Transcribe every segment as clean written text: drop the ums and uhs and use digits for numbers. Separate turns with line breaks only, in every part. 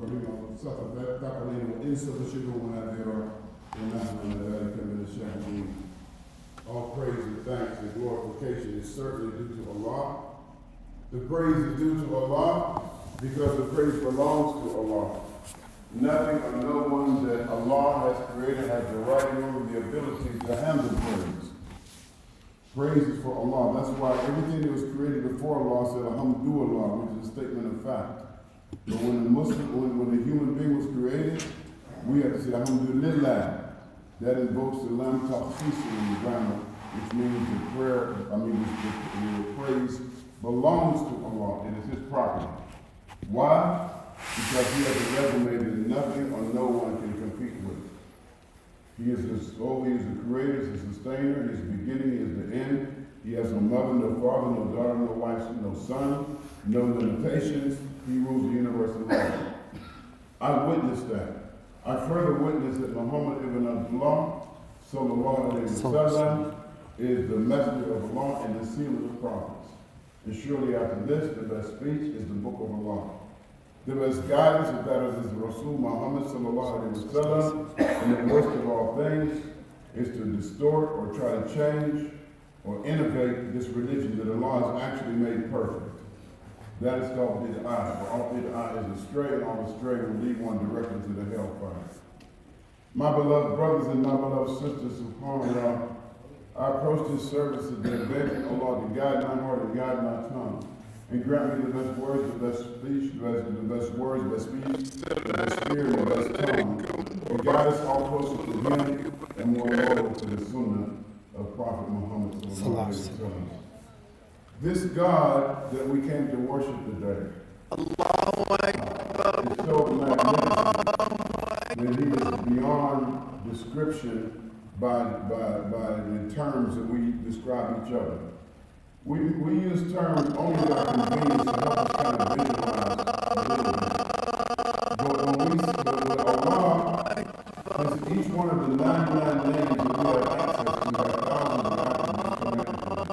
فصفة تقليل وإنسى بشكل منادرة ونحن ذلك من الشاهدين. All praise and thanks and glorification is certainly due to Allah. The praise is due to Allah because the praise belongs to Allah. Nothing or no one that Allah has created has the right nor the ability to handle praise. Praise is for Allah. That's why everything that was created before Allah said Alhamdulillah, which is a statement of fact. But when the human being was created, we have to say Alhamdulillah. That invokes the lam taqsis in the grammar, which means the praise belongs to Allah. It is His property. Why? Because He has a resume that nothing or no one can compete with. He is the soul, He is the creator, He is the sustainer, He is the beginning, He is the end. He has no mother, no father, no daughter, no wife, no son, no limitations. He rules the universe alone. I witnessed that. I further witnessed that Muhammad ibn Abdullah sallallahu alayhi wa sallam is the messenger of Allah and the seal of the prophets. And surely after this, the best speech is the book of Allah. The best guidance is that of His Rasul Muhammad sallallahu alayhi wa sallam, and the worst of all things is to distort or try to change or innovate this religion that Allah has actually made perfect. That is called bid'ah. For all bid'ah is astray, and all astray will lead one directly to the hellfire. My beloved brothers and my beloved sisters, subhanAllah, I approach this service today begging Allah to guide my heart and guide my tongue, and grant me the best words, the best speech, the best words, the best speech, the best spirit, the best tongue, and guide us all closer to Him and more loyal to the Sunnah of Prophet Muhammad sallallahu alaihi wasallam. This God that we came to worship today is so magnificent that He is beyond description by the terms that we describe each other. We use terms only that are convenient to help us kind of visualize a little bit. But with Allah, is each one of the 99 names that we have access to, have thousands of attributes connected to them.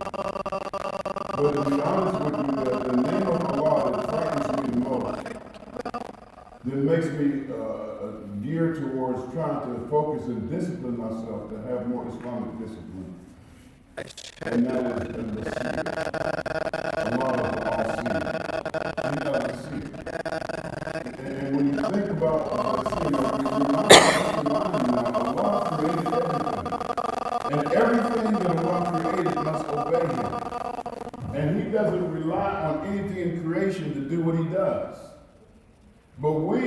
But to be honest with you, the name of Allah that frightens me the most, that makes me geared towards trying to focus and discipline myself to have more Islamic discipline. And that is the Seer. Allah is the All-Seer. He doesn't see. And when you think about the Seer, Allah created everything. And everything that Allah created must obey Him. And He doesn't rely on anything in creation to do what He does. But we,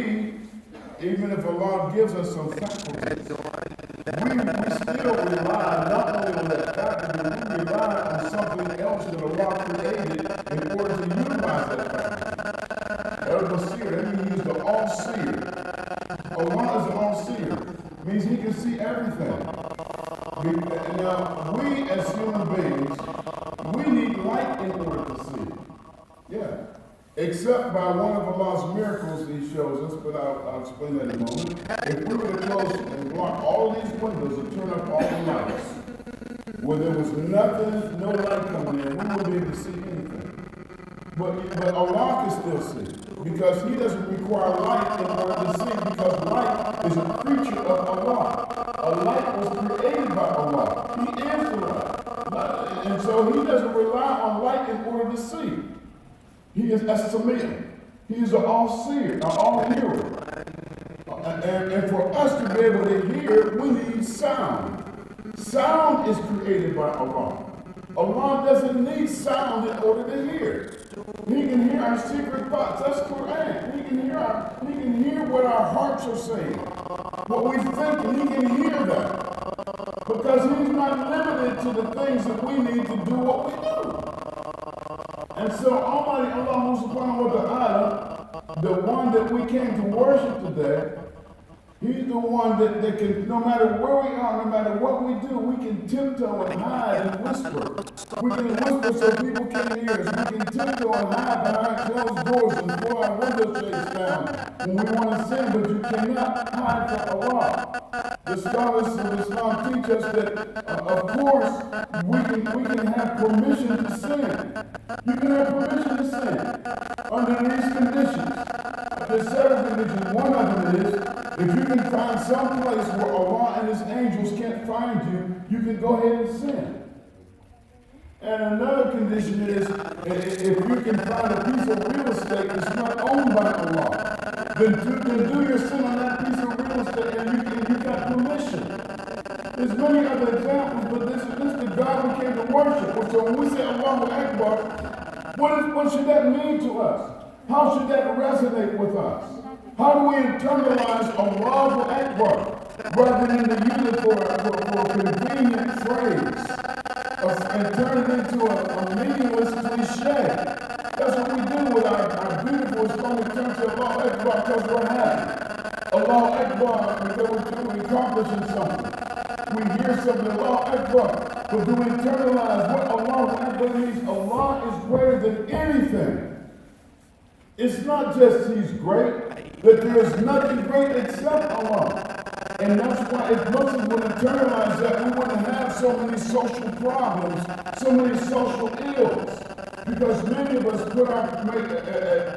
even if Allah gives us some faculties, we still rely not only on that faculty, we rely on something else that Allah created in order to utilize that faculty. El-Basir, that means the all-seer. Allah is the all-seer. Means He can see everything. Now, we as human beings, we need light in order to see. Yeah. Except by one of Allah's miracles He shows us, but I'll explain that in a moment. If we were to close and block all these windows and turn up all the lights, where there was nothing, no light coming in, we wouldn't be able to see anything. But Allah can still see, because He doesn't require light in order to see, because light is a creature of Allah. A light was created by Allah. He is the light. And so He doesn't rely on light in order to see. He is as-Sami'. He is an all-seer, an all-hearer. And for us to be able to hear, we need sound. Sound is created by Allah. Allah doesn't need sound in order to hear. He can hear our secret thoughts. That's Quran. He can hear what our hearts are saying, what we think, and He can hear that. Because He's not limited to the things that we need to do what we do. And so Almighty Allah subhanahu wa ta'ala, the one that we came to worship today, He's the one that can, no matter where we are, no matter what we do, we can tiptoe and hide and whisper. We can whisper so people can't hear us. We can tiptoe and hide behind closed doors and pull our window shades down when we want to sin, but you cannot hide from Allah. The scholars of Islam teach us that, of course, we can have permission to sin. You can have permission to sin under these conditions. There's several conditions. some place where Allah and his angels can't find you, you can go ahead and sin. And another condition is, if you can find a piece of real estate that's not owned by Allah, then do your sin on that piece of real estate and you got permission. There's many other examples, but this is the God we came to worship. So when we say Allahu Akbar, what should that mean to us? How should that resonate with us? How do we internalize Allahu Akbar rather than to use it for a convenient phrase and turn it into a meaningless cliche? That's what we do with our beautiful Islamic terms of Allahu Akbar because we're happy. Allahu Akbar because we're accomplishing something. We hear something, Allahu Akbar, but do we internalize what Allahu Akbar means? Allah is greater than anything. It's not just He's great, that there is nothing great except Allah. And that's why if Muslims would internalize that, we wouldn't have so many social problems, so many social ills. Because many of us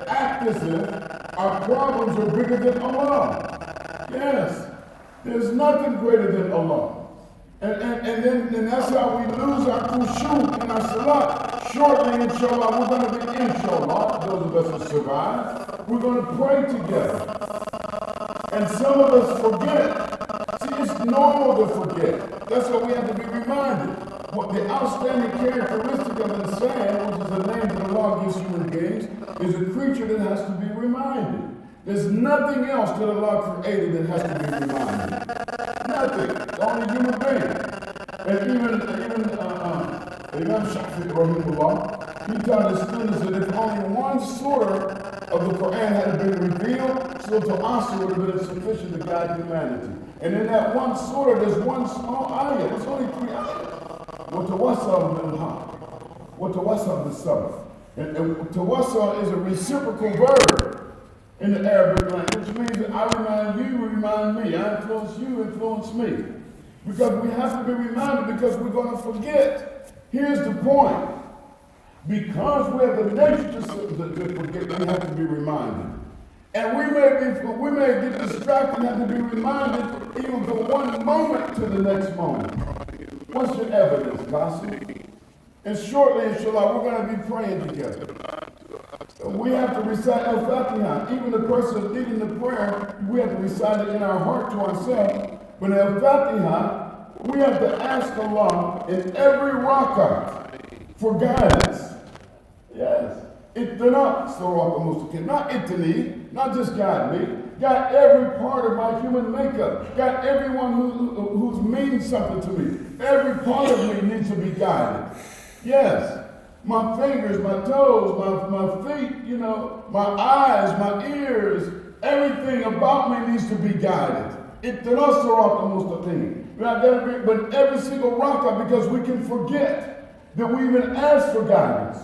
act as if our problems are bigger than Allah. Yes, there's nothing greater than Allah. And that's how we lose our khushu in our salat. Shortly, inshallah, we're going to be, inshallah, those of us who survive, we're going to pray together. And some of us forget. See, it's normal to forget. That's why we have to be reminded. What the outstanding characteristic of insan, which is the name that Allah gives human beings, is a creature that has to be reminded. There's nothing else that Allah created that has to be reminded. Nothing. Only human being. And even Imam Shafi, rahimahullah, he taught his students that if only one surah of the Quran had been revealed, Surah Al-Asr would have been sufficient to guide humanity. And in that one surah, there's one small ayah. It's only 3 ayahs. وَتَوَسَّلْ بِالْحَقِّ وَتَوَسَّلْ بِالصَّبْرِ. And tawassal is a reciprocal verb in the Arabic language, which means that I remind you, you remind me. I influence you, influence me. Because we have to be reminded because we're going to forget. Here's the point. Because we have the nature to forget, we have to be reminded. And we may get distracted and have to be reminded even from one moment to the next moment. What's your evidence, Qasim? And shortly, inshallah, we're going to be praying together. We have to recite Al-Fatiha. Even the person leading the prayer, we have to recite it in our heart to ourselves. But Al-Fatiha, we have to ask Allah in every rak'ah for guidance. Yes. Ittana, Sirat al-Mustaqim. Not itani, not just guide me. Guide every part of my human makeup. Guide everyone who means something to me. Every part of me needs to be guided. Yes. My fingers, my toes, my feet, my eyes, my ears, everything about me needs to be guided. Ittana Sirat al-Mustaqim. But every single rak'ah, because we can forget that we even ask for guidance.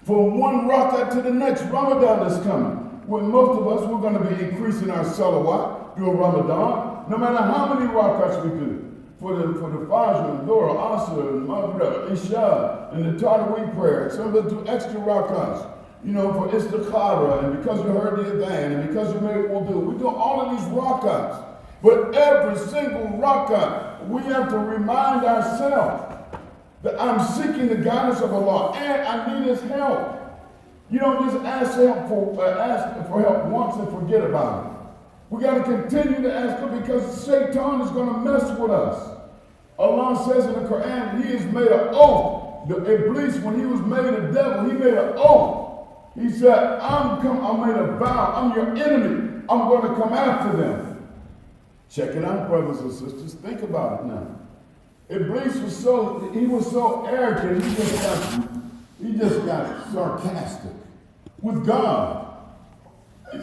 From one rak'ah to the next, Ramadan is coming. When most of us, we're going to be increasing our salawat during Ramadan, no matter how many rak'ahs we do. For the Fajr, and Dhuhr, Asr, and Maghrib, Isha, and the Taraweeh prayer. Some of us do extra rak'ahs, for istikhara, and because you heard the adhan, and because you made wudu. We do all of these rak'ahs. But every single rak'ah, we have to remind ourselves that I'm seeking the guidance of Allah and I need His help. You don't just ask for help once and forget about it. We got to continue to ask Him because Shaitan is going to mess with us. Allah says in the Quran, He has made an oath. The Iblis, when he was made a devil, he made an oath. He said, I made a vow. I'm your enemy. I'm going to come after them. Check it out, brothers and sisters. Think about it now. Iblis was so arrogant, he just got sarcastic with God. He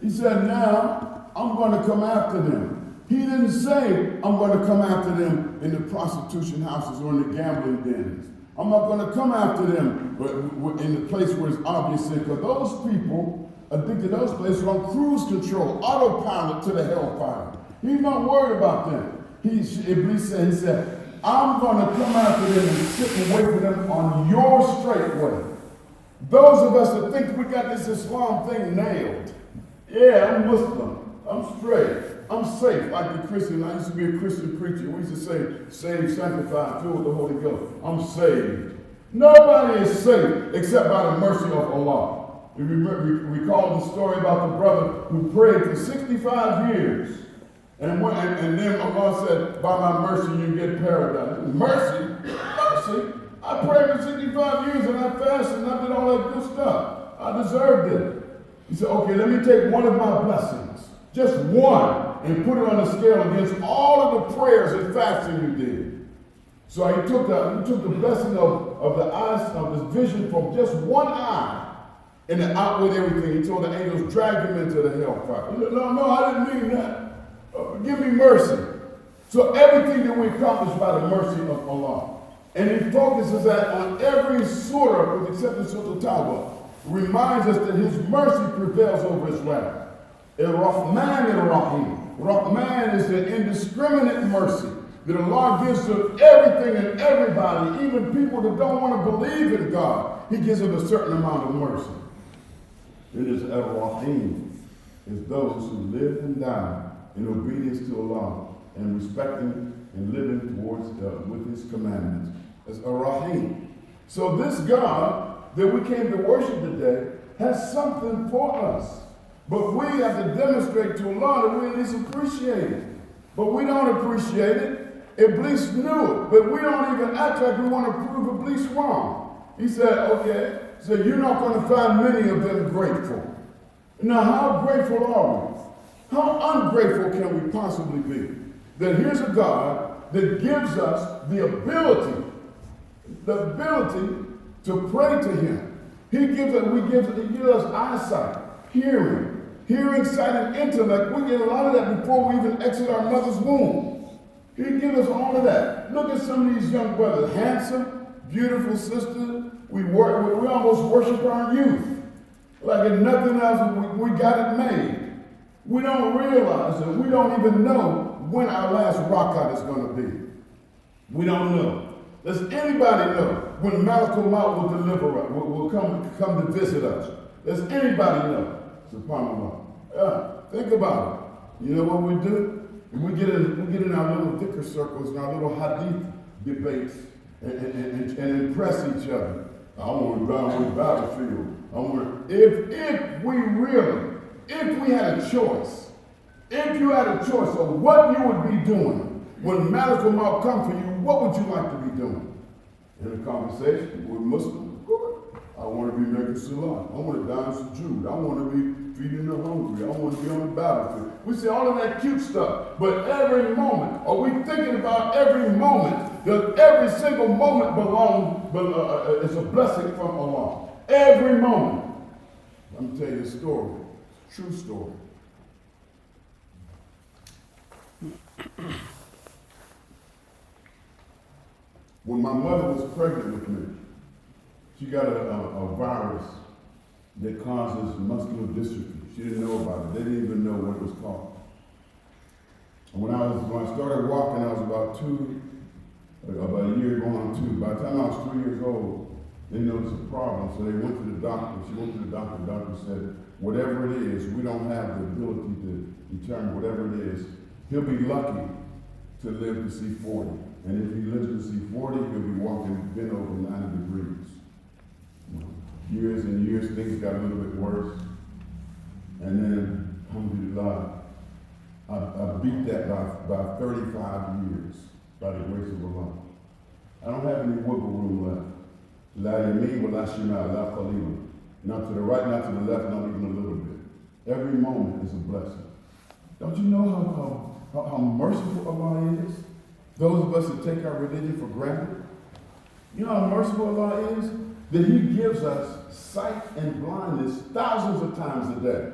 said, now I'm going to come after them. He didn't say, I'm going to come after them in the prostitution houses or in the gambling dens. I'm not going to come after them in the place where it's obvious sin, because those people addicted to those places are on cruise control, autopilot to the hellfire. He's not worried about them. Iblis said, I'm going to come after them and sit and wait for them on your straight way. Those of us that think we got this Islam thing nailed. Yeah, I'm Muslim. I'm straight. I'm safe. Like the Christian, I used to be a Christian preacher. We used to say, saved, sanctified, filled with the Holy Ghost. I'm saved. Nobody is safe except by the mercy of Allah. We recall the story about the brother who prayed for 65 years. And then Allah said, by my mercy you get paradise. Mercy? Mercy? I prayed for 65 years and I fasted and I did all that good stuff. I deserved it. He said, okay, let me take one of my blessings, just one, and put it on the scale against all of the prayers and fasting you did. So he took the blessing of the eyes, of his vision from just one eye, and it outweighed everything. He told the angels, drag him into the hellfire. No, I didn't mean that. Give me mercy. So everything that we accomplish by the mercy of Allah. And he focuses that on every surah, with the exception of Surah Tawbah, reminds us that his mercy prevails over his wrath. Ar-Rahman Ar-Rahim. Rahman is the indiscriminate mercy that Allah gives to everything and everybody, even people that don't want to believe in God. He gives them a certain amount of mercy. It is Ar-Rahim, is those who live and die in obedience to Allah and respecting and living towards with his commandments. It's Ar-Rahim. So this God that we came to worship today has something for us. But we have to demonstrate to Allah that we at least appreciate it. But we don't appreciate it. Iblis knew it, but we don't even act like we want to prove Iblis wrong. He said, okay, so you're not going to find many of them grateful. Now, how grateful are we? How ungrateful can we possibly be? That here's a God that gives us the ability to pray to him. He gives us eyesight, hearing, sight, and intellect. We get a lot of that before we even exit our mother's womb. He gives us all of that. Look at some of these young brothers, handsome, beautiful sisters. We almost worship our youth. Like if nothing else, we got it made. We don't realize it. We don't even know when our last rakat is going to be. We don't know. Does anybody know when Malakul Maut will deliver us, will come to visit us? Does anybody know? SubhanAllah. Think about it. You know what we do? We get in our little dhikr circles and our little hadith debates and impress each other. I want to go on the battlefield. If we had a choice, if you had a choice of what you would be doing when Malakul Maut come for you, what would you like to be doing? In a conversation with Muslims, I want to be making salah. I want to dine sujood. I want to be feeding the hungry. I want to be on the battlefield. We say all of that cute stuff, but every moment, are we thinking about every moment? Does every single moment is a blessing from Allah? Every moment. Let me tell you a story, true story. When my mother was pregnant with me, she got a virus that causes muscular dystrophy. She didn't know about it. They didn't even know what it was called. And when I started walking, I was about a year going on 2. By the time I was 3 years old, they noticed a problem. So they went to the doctor. She went to the doctor. The doctor said, whatever it is, we don't have the ability to determine whatever it is. He'll be lucky to live to see 40. And if he lives to see 40, he'll be walking bent over 90 degrees. Years and years, things got a little bit worse. And then, alhamdulillah, I beat that by 35 years by the grace of Allah. I don't have any wiggle room left. La yameen wa la shimal, la qalila. Not to the right, not to the left, not even a little bit. Every moment is a blessing. Don't you know how merciful Allah is? Those of us that take our religion for granted. You know how merciful Allah is? That he gives us sight and blindness thousands of times a day.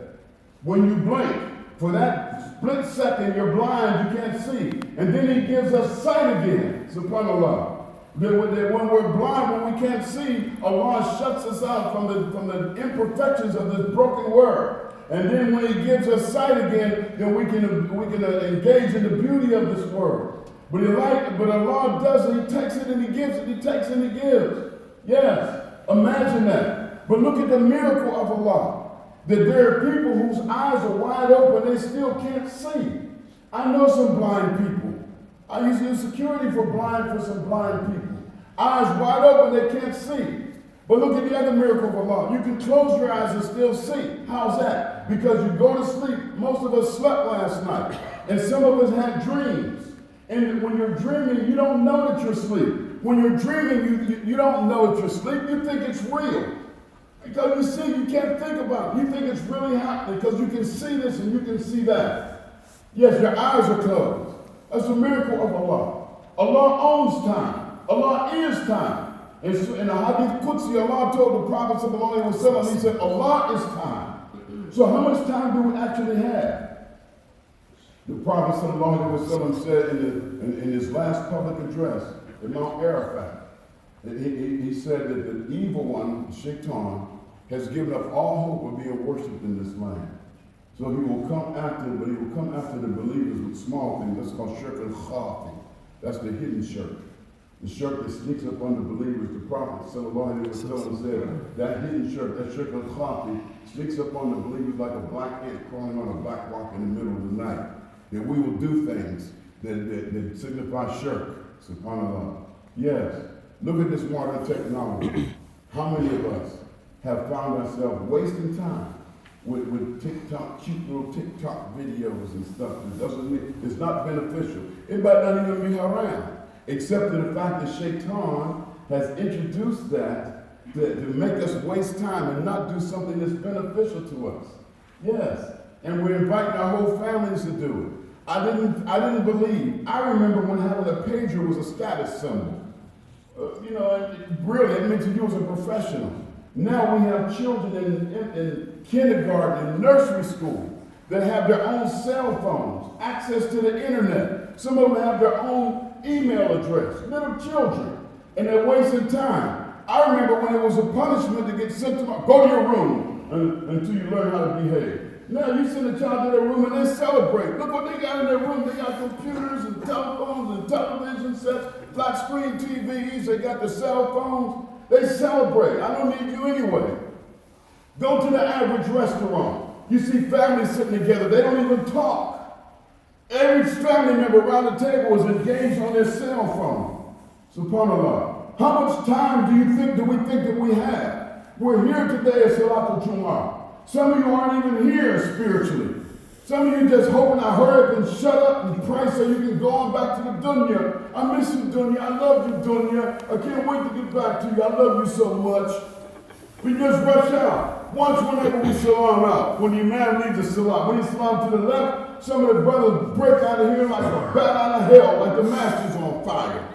When you blink, for that split second, you're blind, you can't see. And then he gives us sight again, subhanAllah. That when we're blind, when we can't see, Allah shuts us out from the imperfections of this broken world. And then when he gives us sight again, then we can engage in the beauty of this world. But Allah does it, he takes it and he gives it, he takes and he gives. Yes, imagine that. But look at the miracle of Allah. That there are people whose eyes are wide open, they still can't see. I know some blind people. I used to do security for some blind people. Eyes wide open, they can't see. But look at the other miracle of Allah. You can close your eyes and still see. How's that? Because you go to sleep. Most of us slept last night. And some of us had dreams. And when you're dreaming, you don't know that you're asleep. When you're dreaming, you don't know that you're asleep. You think it's real. Because you see, you can't think about it. You think it's really happening because you can see this and you can see that. Yes, your eyes are closed. That's a miracle of Allah. Allah owns time. Allah is time. And so in the Hadith Qudsi, Allah told the Prophet sallallahu alaihi wasallam, he said, Allah is time. So how much time do we actually have? The Prophet sallallahu alaihi wasallam said in his last public address, Imam Arafat, he said that the evil one, Shaitan, has given up all hope of being worshipped in this land. So he will come after, but he will come after the believers with small things. That's called shirk al-khafi. That's the hidden shirk. The shirk that sneaks up on the believers. The Prophet sallallahu alaihi wasallam said that hidden shirk, that shirk al-khafi, sneaks up on the believers like a black ant crawling on a black rock in the middle of the night. That we will do things that signify shirk, subhanAllah. Yes, look at this modern technology. How many of us have found ourselves wasting time with TikTok, cute little TikTok videos and stuff that doesn't mean, it's not beneficial. It might not even be haram, except in the fact that Shaitan has introduced that to make us waste time and not do something that's beneficial to us. Yes, and we're inviting our whole families to do it. I didn't believe. I remember when having a pager was a status symbol. Really, it meant you was a professional. Now we have children in kindergarten and nursery school that have their own cell phones, access to the internet. Some of them have their own email address, little children, and they're wasting time. I remember when it was a punishment to get sent to go to your room until you learn how to behave. Now you send a child to their room and they celebrate. Look what they got in their room. They got computers and telephones and television sets, flat screen TVs. They got the cell phones. They celebrate. I don't need you anyway. Go to the average restaurant. You see families sitting together. They don't even talk. Every family member around the table is engaged on their cell phone. SubhanAllah. How much time do we think that we have? We're here today at Salatul Jumu'ah. Some of you aren't even here spiritually. Some of you just hoping I hurry up and shut up and pray so you can go on back to the dunya. I miss you, dunya. I love you, dunya. I can't wait to get back to you. I love you so much. We just rush out. Once whenever we salam out, when the Imam leads the salam, when he salam to the left, some of the brothers break out of here like a bat out of hell, like the master's on fire.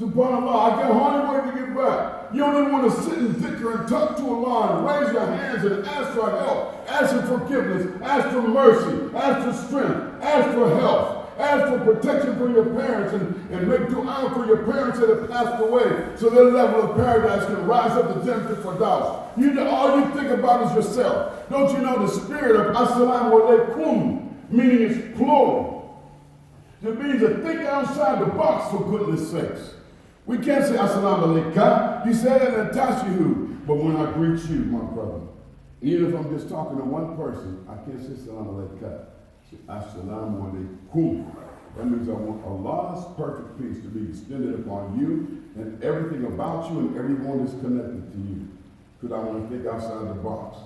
SubhanAllah, I can hardly wait to get back. You don't even want to sit and dicker and talk to Allah and raise your hands and ask for help, ask for forgiveness, ask for mercy, ask for strength, ask for health, ask for protection for your parents and make dua for your parents that have passed away so their level of paradise can rise up to Jannah Firdaus. All you think about is yourself. Don't you know the spirit of Assalamu alaikum, meaning it's plural. It means to think outside the box, for goodness sakes. We can't say Assalamu alaikum. You say that in Tashahu. But when I greet you, my brother, even if I'm just talking to one person, I can't say Assalamu alaikum. Say Assalamu alaikum. That means I want Allah's perfect peace to be extended upon you and everything about you and everyone that's connected to you. Because I want to think outside the box.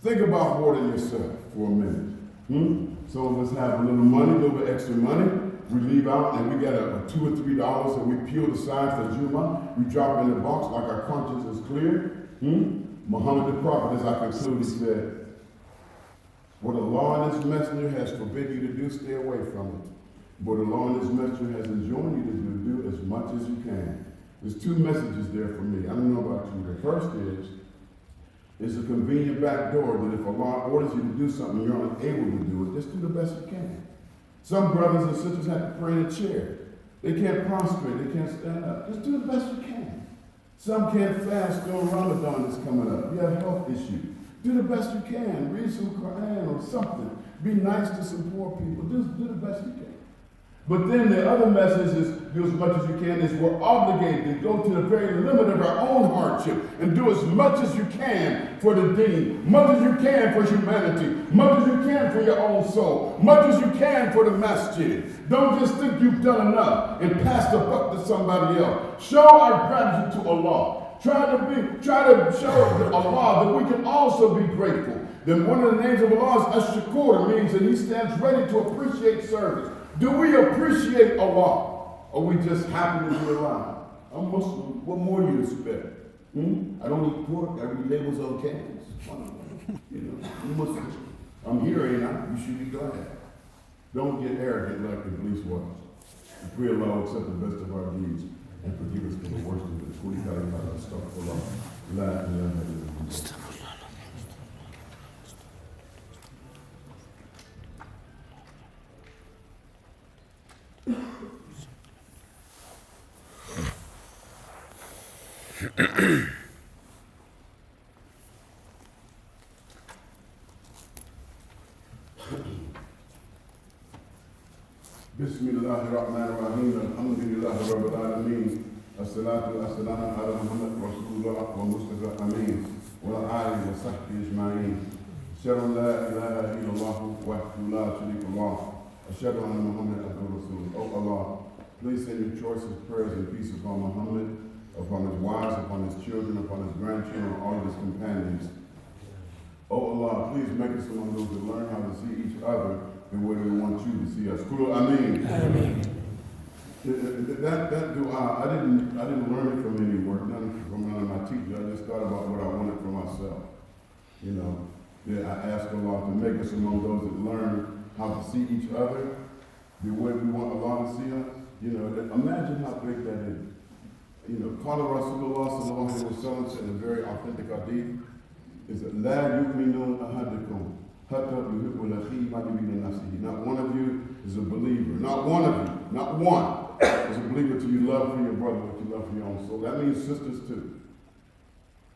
Think about more than yourself for a minute. Some of us have a little money, a little bit extra money. We leave out and we got a $2 or $3 and we peel the sides for Juma. We drop it in the box like our conscience is clear. Muhammad the Prophet, as I conclude, he said, what Allah and His Messenger has forbidden you to do, stay away from it. What Allah and His Messenger has enjoined you to do as much as you can. There's two messages there for me. I don't know about you. The first is a convenient back door that if Allah orders you to do something and you're unable to do it, just do the best you can. Some brothers and sisters have to pray in a chair. They can't prostrate. They can't stand up. Just do the best you can. Some can't fast during Ramadan that's coming up. You have health issues. Do the best you can. Read some Quran or something. Be nice to some poor people. Do the best you can. But then the other message is do as much as you can, is we're obligated to go to the very limit of our own hardship and do as much as you can for the deen, much as you can for humanity, much as you can for your own soul, much as you can for the masjid. Don't just think you've done enough and pass the buck to somebody else. Show our gratitude to Allah. Try to show Allah that we can also be grateful. Then one of the names of Allah is Ash-Shakur, means that He stands ready to appreciate service. Do we appreciate Allah? Or we just happen to be alive? I'm Muslim. What more do you expect? I don't eat pork. I read labels on cans. I'm Muslim. I'm here, ain't I? You should be glad. Don't get arrogant like the police was. We pray Allah accept the best of our deeds and forgive us for the worst of it. Astaghfirullah. La ilaha illallah. Bismillahirrahmanirrahim. Alhamdulillahi Rabbil Alameen. As-salatu was-salamu ala Muhammad Rasulullah wa Mustafa Ameen wa ala alihi wa sahbihi ajma'in. Ashhadu an la ilaha illallah wahdahu la sharika lahu. Ashhadu anna Muhammadan abduhu wa rasuluhu. Oh Allah, please send your choicest prayers and peace upon Muhammad, upon his wives, upon his children, upon his grandchildren, all of his companions. Oh Allah, please make us among those that learn how to see each other the way we want you to see us. Ameen. Ameen. That dua, I didn't learn it from anywhere, from none of my teachers. I just thought about what I wanted for myself. I asked Allah to make us among those that learn how to see each other the way we want Allah to see us. Imagine how big that is. Qala Rasulullah sallallahu alaihi wasallam said in a very authentic hadith, is that La yu'minun ahadukum hatta yuhibbu akhihi ma yuhibbu nafsihi. Not one of you is a believer. Not one of you. Not one. As a believer till you love for your brother what you love for your own soul. That means sisters too.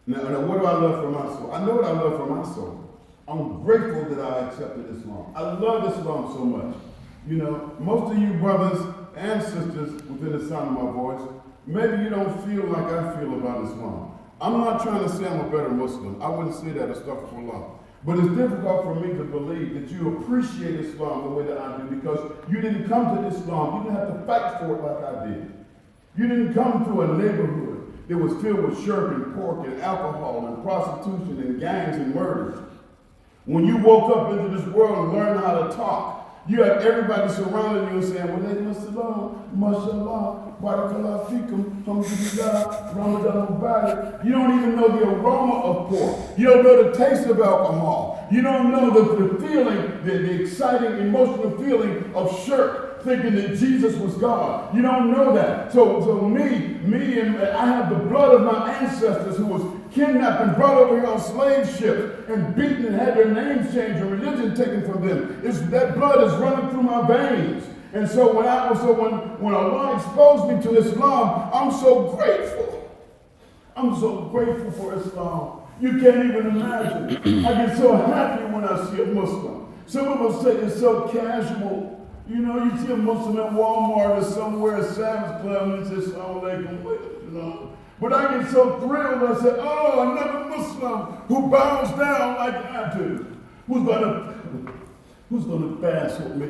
Now, what do I love for my soul? I know what I love for my soul. I'm grateful that I accepted Islam. I love Islam so much. Most of you brothers and sisters within the sound of my voice, maybe you don't feel like I feel about Islam. I'm not trying to say I'm a better Muslim. I wouldn't say that, astaghfirullah. But it's difficult for me to believe that you appreciate Islam the way that I do, because you didn't come to Islam. You didn't have to fight for it like I did. You didn't come to a neighborhood that was filled with shirk and pork and alcohol and prostitution and gangs and murders. When you woke up into this world and learned how to talk, you had everybody surrounding you and saying, Walaikum assalam, mashallah, barakallah fikum, alhamdulillah, Ramadan Mubarak. You don't even know the aroma of pork. You don't know the taste of alcohol. You don't know the feeling, the exciting, emotional feeling of shirk, thinking that Jesus was God. You don't know that. So me, and I have the blood of my ancestors who was kidnapped and brought over here on slave ships and beaten and had their names changed and religion taken from them. That blood is running through my veins. And so when Allah exposed me to Islam, I'm so grateful. I'm so grateful for Islam. You can't even imagine. I get so happy when I see a Muslim. Some of us say it's so casual. You see a Muslim at Walmart or somewhere at Sam's Club and he says, Assalamu alaikum, But I get so thrilled, I say, oh, another Muslim who bows down like I do. Who's gonna fast with me?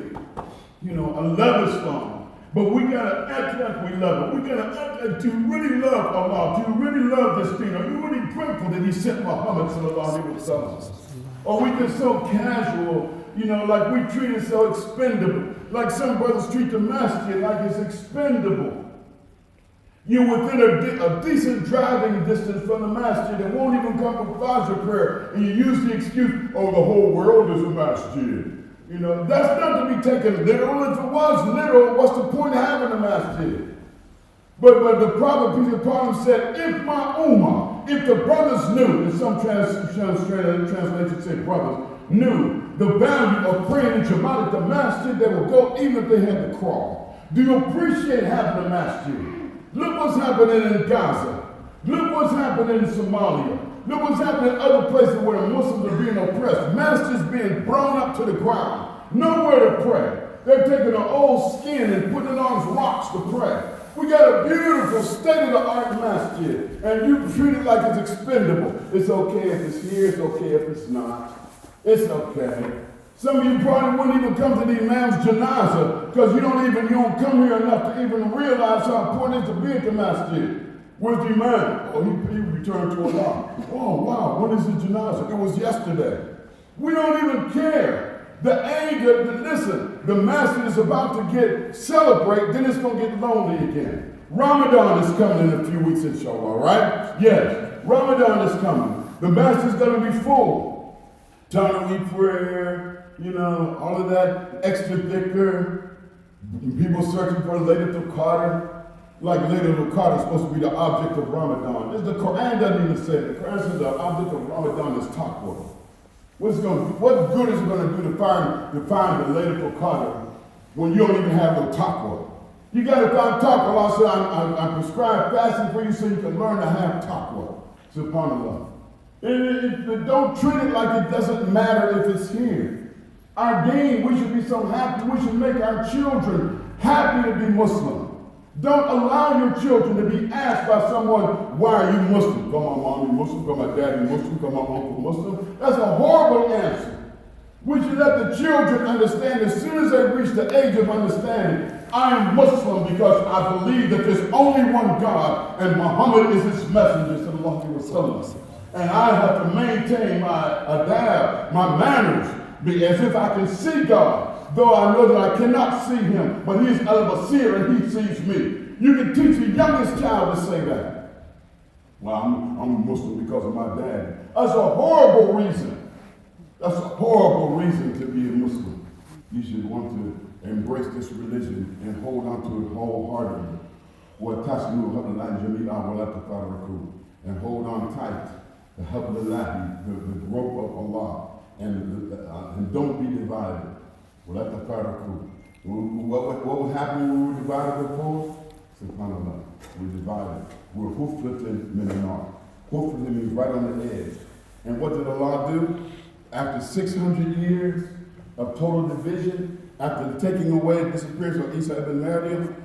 I love Islam, but we gotta act like we love it. We gotta act like, do you really love Allah? Do you really love this thing? Are you really grateful that He sent Muhammad sallallahu alaihi wasallam? Or we just so casual, like we treat it so expendable. Like some brothers treat the masjid like it's expendable. You're within a decent driving distance from the masjid and won't even come for Fajr prayer, and you use the excuse, oh, the whole world is a masjid. That's not to be taken literal. If it was literal, what's the point of having a masjid? But the Prophet, peace upon him, said, if my ummah, if the brothers knew, and some translations say brothers, knew the value of praying in Jamaat at the masjid, they would go even if they had to crawl. Do you appreciate having a masjid? Look what's happening in Gaza. Look what's happening in Somalia. Look what's happening in other places where the Muslims are being oppressed. Masjids being thrown up to the ground. Nowhere to pray. They're taking an old skin and putting it on rocks to pray. We got a beautiful state-of-the-art masjid, and you treat it like it's expendable. It's okay if it's here, it's okay if it's not. It's okay. Some of you probably wouldn't even come to the Imam's janazah because you don't come here enough to even realize how important it is to be at the masjid. Where's the Imam? Oh, he returned to Allah. Oh, wow, when is the janazah? It was yesterday. We don't even care. Listen, the masjid is about to celebrate, then it's going to get lonely again. Ramadan is coming in a few weeks, inshallah, right? Yes, Ramadan is coming. The masjid is going to be full. Taraweeh prayer, all of that extra dhikr. People searching for Laylatul Qadr. Like Laylatul Qadr is supposed to be the object of Ramadan. The Quran doesn't even say it. The Quran says the object of Ramadan is taqwa. What good is it going to do to find the Laylatul Qadr when you don't even have no taqwa? You got to find taqwa. Allah said, I prescribe fasting for you so you can learn to have taqwa. SubhanAllah. Don't treat it like it doesn't matter if it's here. Our deen, we should be so happy. We should make our children happy to be Muslim. Don't allow your children to be asked by someone, why are you Muslim? Because my mommy Muslim, because my daddy Muslim, because my uncle Muslim. That's a horrible answer. We should let the children understand as soon as they reach the age of understanding, I am Muslim because I believe that there's only one God and Muhammad is his messenger, sallallahu alaihi wasallam. And I have to maintain my adab, my manners, as if I can see God. Though I know that I cannot see him, but he is al-Basir and he sees me. You can teach the youngest child to say that. Well, I'm Muslim because of my dad. That's a horrible reason. That's a horrible reason to be a Muslim. You should want to embrace this religion and hold on to it wholeheartedly. And hold on tight. The help of Allah, the rope of Allah, and don't be divided. Well, that's the particle. What would happen when we were divided before? SubhanAllah. We're divided. We're huflatin minanar. Huflatin means right on the edge. And what did Allah do? After 600 years of total division, after taking away the disappearance of Isa ibn Maryam,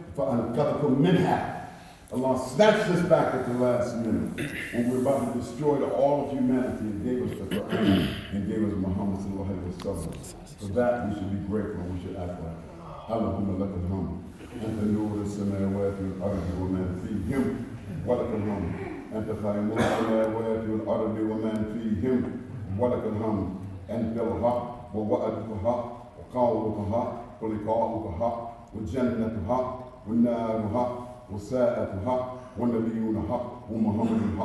Allah snatched us back at the last minute when we were about to destroy all of humanity and gave us the Quran and gave us Muhammad sallallahu alaihi wasallam. For that we should be grateful and we should act like Allahumma lakal hamd. Anta nur as-samawati wal-ardi wa man fihim wa lakal hamd. Anta khaymu as-samawati wal-ardi wa man fihim wa lakal hamd. Anta al-haq wa wa'aduka haq wa qawluka haq wa liqa'uka haq wa jannatu haq wa naru haq وساءة حق والنبيون حق ومحمد حق